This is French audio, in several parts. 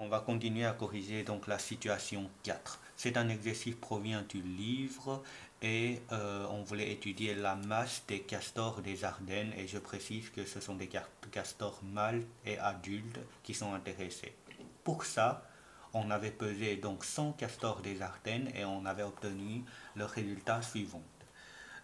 on va continuer à corriger donc la situation 4. C'est un exercice provient du livre et on voulait étudier la masse des castors des Ardennes et je précise que ce sont des castors mâles et adultes qui sont intéressés. Pour ça, on avait pesé donc 100 castors des Ardennes et on avait obtenu le résultat suivant.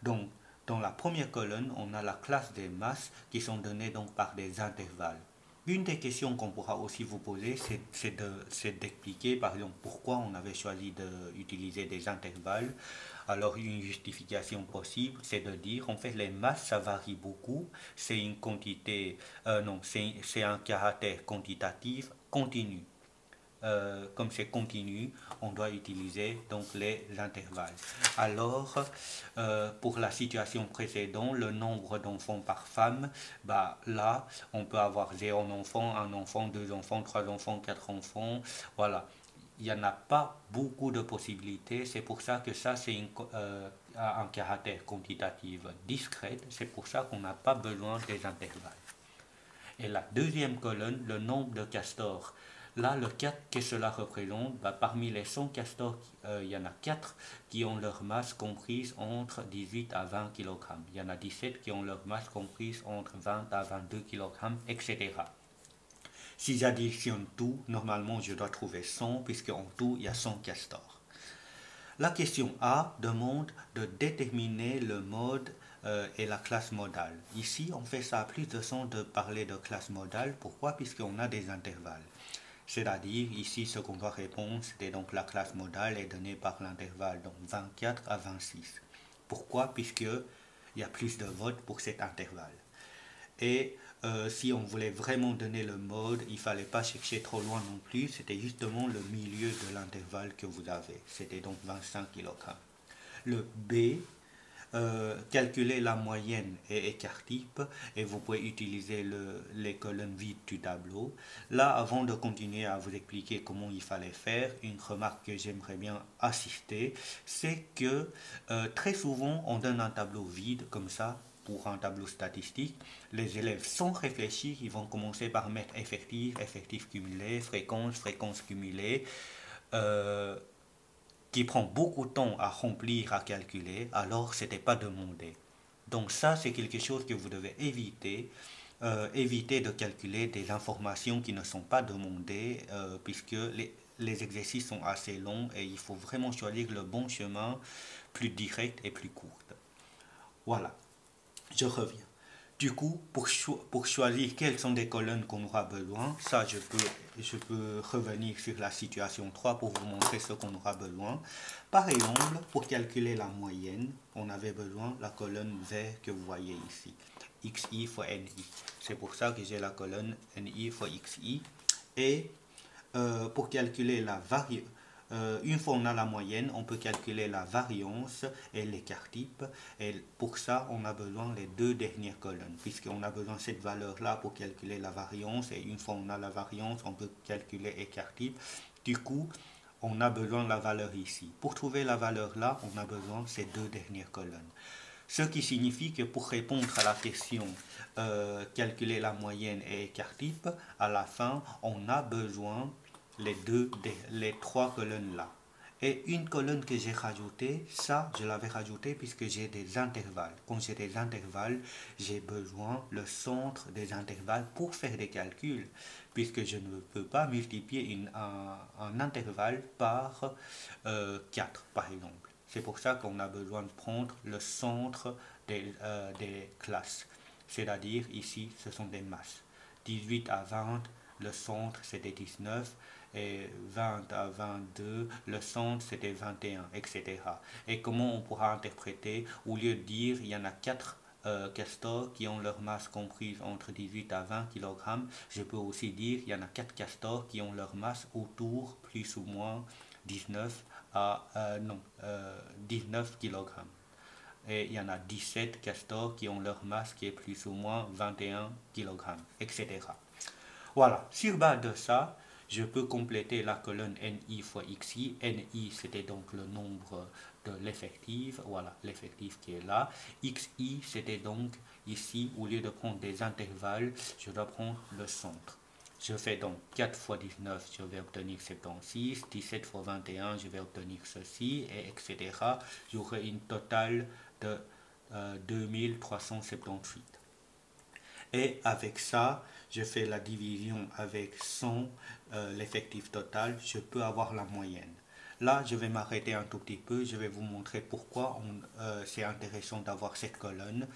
Donc, dans la première colonne, on a la classe des masses qui sont données donc par des intervalles. Une des questions qu'on pourra aussi vous poser, c'est d'expliquer par exemple pourquoi on avait choisi d'utiliser des intervalles. Alors une justification possible, c'est de dire en fait les masses ça varie beaucoup, c'est une quantité, non, c'est un caractère quantitatif continu. Comme c'est continu, on doit utiliser donc les intervalles. Alors, pour la situation précédente, le nombre d'enfants par femme, bah, là, on peut avoir 0 enfant, 1 enfant, 2 enfants, 3 enfants, 4 enfants. Voilà. Il n'y en a pas beaucoup de possibilités. C'est pour ça que ça, c'est un caractère quantitatif discret. C'est pour ça qu'on n'a pas besoin des intervalles. Et la deuxième colonne, le nombre de castors. Là, le 4, qu'est-ce que cela représente? Bah, parmi les 100 castors, il y en a 4 qui ont leur masse comprise entre 18 à 20 kg. Il y en a 17 qui ont leur masse comprise entre 20 à 22 kg, etc. Si j'additionne tout, normalement, je dois trouver 100, puisqu'en tout, il y a 100 castors. La question A demande de déterminer le mode et la classe modale. Ici, on fait ça à plus de sens de parler de classe modale. Pourquoi? Puisqu'on a des intervalles. C'est-à-dire, ici, ce qu'on doit répondre, c'était donc la classe modale est donnée par l'intervalle donc 24 à 26. Pourquoi? Puisqu'il y a plus de votes pour cet intervalle. Et si on voulait vraiment donner le mode, il ne fallait pas chercher trop loin non plus. C'était justement le milieu de l'intervalle que vous avez. C'était donc 25 kg. Le B, calculer la moyenne et écart type. Et vous pouvez utiliser les colonnes vides du tableau. Là, avant de continuer à vous expliquer comment il fallait faire, une remarque que j'aimerais bien assister, c'est que très souvent, on donne un tableau vide comme ça pour un tableau statistique, les élèves sans réfléchir, ils vont commencer par mettre effectif, effectif cumulé, fréquence, fréquence cumulée, qui prend beaucoup de temps à remplir, à calculer, alors ce n'était pas demandé. Donc ça, c'est quelque chose que vous devez éviter. Éviter de calculer des informations qui ne sont pas demandées, puisque les exercices sont assez longs et il faut vraiment choisir le bon chemin, plus direct et plus court. Voilà. Je reviens. Du coup, pour choisir quelles sont les colonnes qu'on aura besoin, ça je peux revenir sur la situation 3 pour vous montrer ce qu'on aura besoin. Par exemple, pour calculer la moyenne, on avait besoin de la colonne vert que vous voyez ici. XI fois NI. C'est pour ça que j'ai la colonne NI fois XI. Et pour calculer la variance, une fois on a la moyenne, on peut calculer la variance et l'écart type. Et pour ça, on a besoin des deux dernières colonnes, puisqu'on a besoin de cette valeur-là pour calculer la variance. Et une fois on a la variance, on peut calculer l'écart type. Du coup, on a besoin de la valeur ici. Pour trouver la valeur là, on a besoin de ces deux dernières colonnes. Ce qui signifie que pour répondre à la question calculer la moyenne et écart type, à la fin, on a besoin les trois colonnes là. Et une colonne que j'ai rajoutée, ça, je l'avais rajoutée puisque j'ai des intervalles. Quand j'ai des intervalles, j'ai besoin le centre des intervalles pour faire des calculs, puisque je ne peux pas multiplier un intervalle par 4, par exemple. C'est pour ça qu'on a besoin de prendre le centre des classes. C'est-à-dire, ici, ce sont des masses. 18 à 20, le centre, c'était 19. Et 20 à 22, le centre, c'était 21, etc. Et comment on pourra interpréter, au lieu de dire, il y en a 4 castors qui ont leur masse comprise entre 18 à 20 kg, je peux aussi dire, il y en a 4 castors qui ont leur masse autour, plus ou moins, 19 19 kg. Et il y en a 17 castors qui ont leur masse qui est plus ou moins 21 kg, etc. Voilà, sur base de ça, je peux compléter la colonne NI fois XI. NI, c'était donc le nombre de l'effectif, voilà, l'effectif qui est là. XI, c'était donc ici, au lieu de prendre des intervalles, je dois prendre le centre. Je fais donc 4 fois 19, je vais obtenir 76, 17 fois 21, je vais obtenir ceci, et etc. J'aurai une totale de 2378. Et avec ça, je fais la division avec 100, l'effectif total, je peux avoir la moyenne. Là, je vais m'arrêter un tout petit peu, je vais vous montrer pourquoi c'est intéressant d'avoir cette colonne.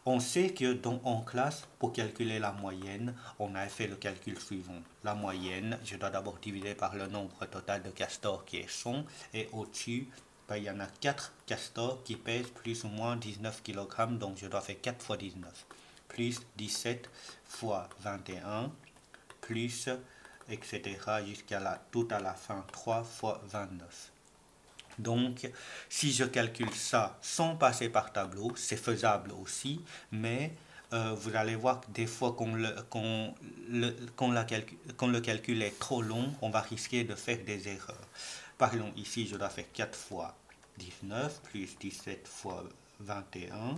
On sait que en classe, pour calculer la moyenne, on a fait le calcul suivant. La moyenne, je dois d'abord diviser par le nombre total de castors qui est 100, et au-dessus, ben, il y en a 4 castors qui pèsent plus ou moins 19 kg, donc je dois faire 4 fois 19, plus 17 fois 21, plus, etc., jusqu'à tout à la fin, 3 fois 29. Donc, si je calcule ça sans passer par tableau, c'est faisable aussi, mais vous allez voir que des fois, quand le calcul est trop long, on va risquer de faire des erreurs. Par exemple, ici, je dois faire 4 fois 19, plus 17 fois 21,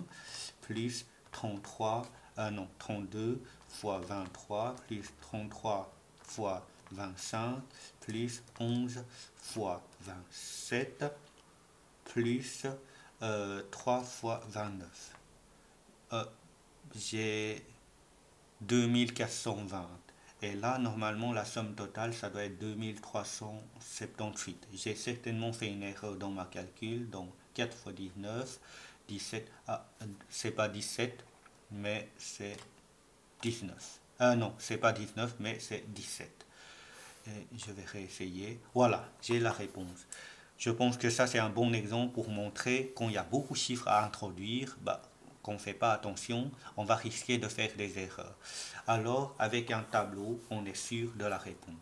plus 32 fois 23, plus 33 fois 25, plus 11 fois 27, plus 3 fois 29. J'ai 2420. Et là, normalement, la somme totale, ça doit être 2378. J'ai certainement fait une erreur dans ma calcul. Donc, 4 fois 19, 17. Ah, c'est pas 17, mais c'est 19. Non, c'est pas 19, mais c'est 17. Et je vais réessayer. Voilà, j'ai la réponse. Je pense que ça, c'est un bon exemple pour montrer quand il y a beaucoup de chiffres à introduire, bah, qu'on ne fait pas attention, on va risquer de faire des erreurs. Alors, avec un tableau, on est sûr de la réponse.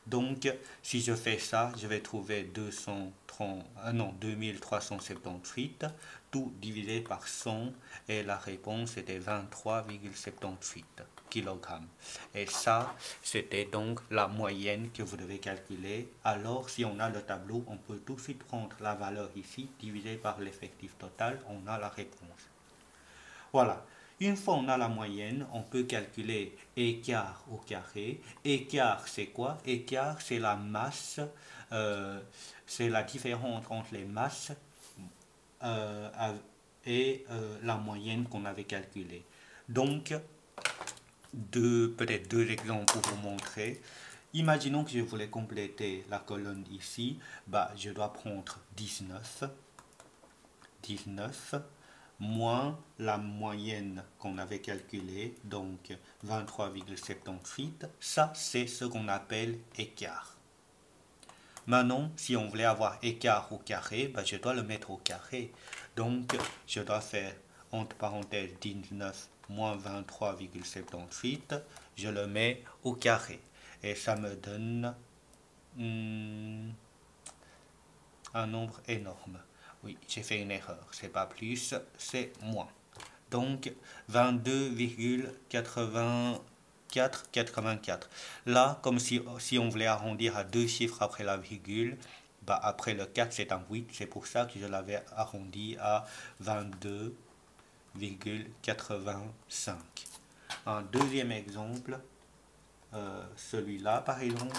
Donc, si je fais ça, je vais trouver 2378, tout divisé par 100, et la réponse était 23,78 kg. Et ça, c'était donc la moyenne que vous devez calculer. Alors, si on a le tableau, on peut tout de suite prendre la valeur ici, divisé par l'effectif total, on a la réponse. Voilà. Une fois on a la moyenne, on peut calculer écart au carré. Écart, c'est quoi? Écart, c'est la masse, c'est la différence entre les masses et la moyenne qu'on avait calculée. Donc, peut-être deux exemples pour vous montrer. Imaginons que je voulais compléter la colonne ici. Bah, je dois prendre 19 moins la moyenne qu'on avait calculée, donc 23,78. Ça, c'est ce qu'on appelle écart. Maintenant, si on voulait avoir écart au carré, ben, je dois le mettre au carré. Donc, je dois faire, entre parenthèses, 19 moins 23,78. Je le mets au carré. Et ça me donne un nombre énorme. Oui, j'ai fait une erreur. C'est pas plus, c'est moins. Donc, 22,84. Là, comme si on voulait arrondir à deux chiffres après la virgule, bah après le 4, c'est un 8. C'est pour ça que je l'avais arrondi à 22,85. Un deuxième exemple, celui-là par exemple,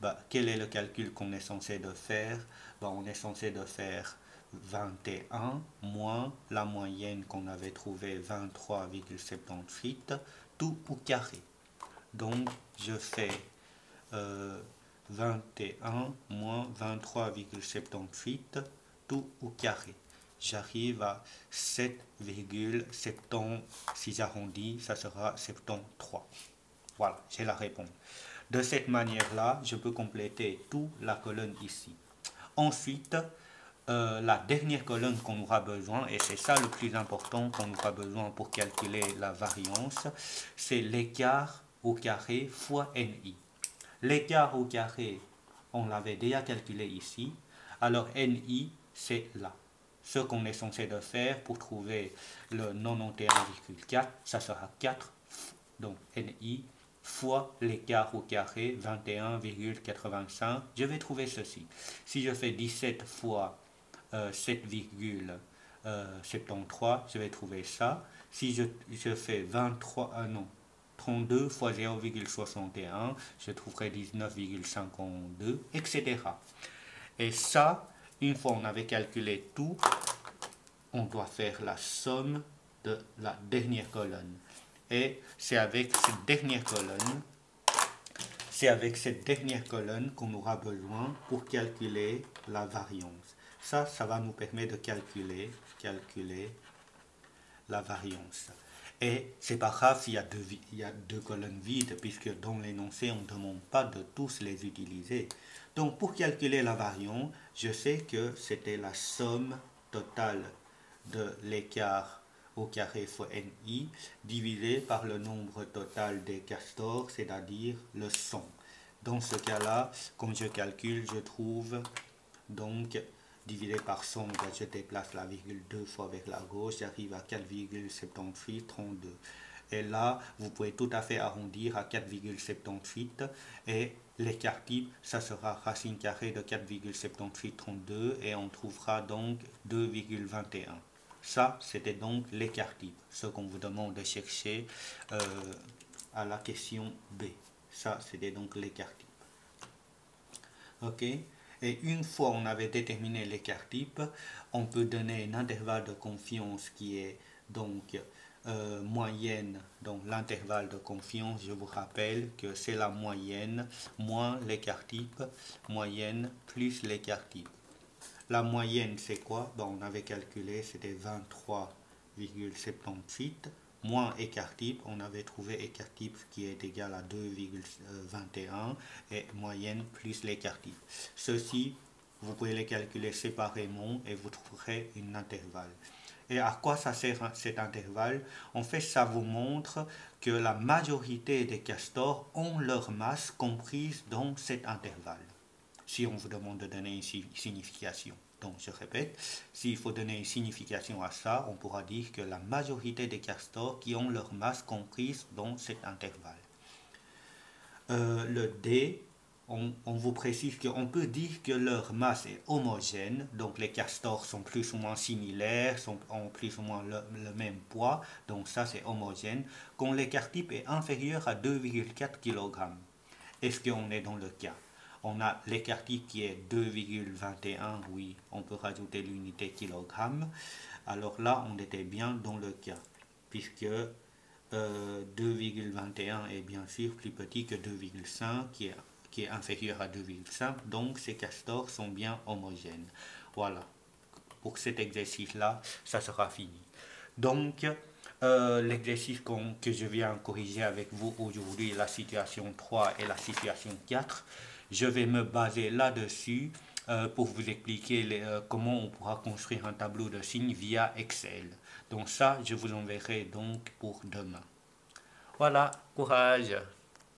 bah, quel est le calcul qu'on est censé de faire? Bah, on est censé de faire 21 moins la moyenne qu'on avait trouvée 23,78 tout au carré. Donc je fais 21 moins 23,78 tout au carré. J'arrive à 7,70, si j'arrondis, ça sera 73. Voilà, j'ai la réponse. De cette manière-là, je peux compléter toute la colonne ici. Ensuite, la dernière colonne qu'on aura besoin, et c'est ça le plus important qu'on aura besoin pour calculer la variance, c'est l'écart au carré fois NI. L'écart au carré, on l'avait déjà calculé ici, alors NI, c'est là. Ce qu'on est censé de faire pour trouver le 91,4, ça sera 4, donc NI, fois l'écart au carré, 21,85. Je vais trouver ceci. Si je fais 17 fois 7,73, je vais trouver ça. Si je fais 23, non, 32 fois 0,61, je trouverai 19,52, etc. Et ça, une fois on avait calculé tout, on doit faire la somme de la dernière colonne. Et c'est avec cette dernière colonne qu'on aura besoin pour calculer la variance. Ça va nous permettre de calculer la variance. Et c'est pas grave s'il y a deux colonnes vides, puisque dans l'énoncé, on ne demande pas de tous les utiliser. Donc pour calculer la variance, je sais que c'était la somme totale de l'écart au carré fois NI divisé par le nombre total des castors, c'est-à-dire le 100. Dans ce cas-là, quand je calcule, je trouve donc divisé par 100, je déplace la virgule deux fois vers la gauche, j'arrive à 4,7832. Et là, vous pouvez tout à fait arrondir à 4,78 et l'écart type, ça sera racine carrée de 4,7832 et on trouvera donc 2,21. Ça, c'était donc l'écart type, ce qu'on vous demande de chercher à la question B. Ça, c'était donc l'écart type. Ok? Et une fois on avait déterminé l'écart type, on peut donner un intervalle de confiance qui est donc moyenne. Donc l'intervalle de confiance, je vous rappelle que c'est la moyenne moins l'écart type, moyenne plus l'écart type. La moyenne c'est quoi? Bon, on avait calculé, c'était 23,78 moins écart type, on avait trouvé écart type qui est égal à 2,21 et moyenne plus l'écart type. Ceci, vous pouvez les calculer séparément et vous trouverez un intervalle. Et à quoi ça sert cet intervalle? En fait, ça vous montre que la majorité des castors ont leur masse comprise dans cet intervalle. Si on vous demande de donner une signification. Donc, je répète, s'il faut donner une signification à ça, on pourra dire que la majorité des castors qui ont leur masse comprise dans cet intervalle. Le D, on vous précise qu'on peut dire que leur masse est homogène, donc les castors sont plus ou moins similaires, ont plus ou moins le même poids, donc ça c'est homogène, quand l'écart type est inférieur à 2,4 kg. Est-ce qu'on est dans le cas? On a l'écart type qui est 2,21, oui, on peut rajouter l'unité kilogramme. Alors là, on était bien dans le cas, puisque 2,21 est bien sûr plus petit que 2,5, qui est inférieur à 2,5, donc ces castors sont bien homogènes. Voilà, pour cet exercice-là, ça sera fini. Donc, l'exercice que je viens corriger avec vous aujourd'hui, la situation 3 et la situation 4, je vais me baser là-dessus pour vous expliquer comment on pourra construire un tableau de signes via Excel. Donc ça, je vous enverrai donc pour demain. Voilà, courage!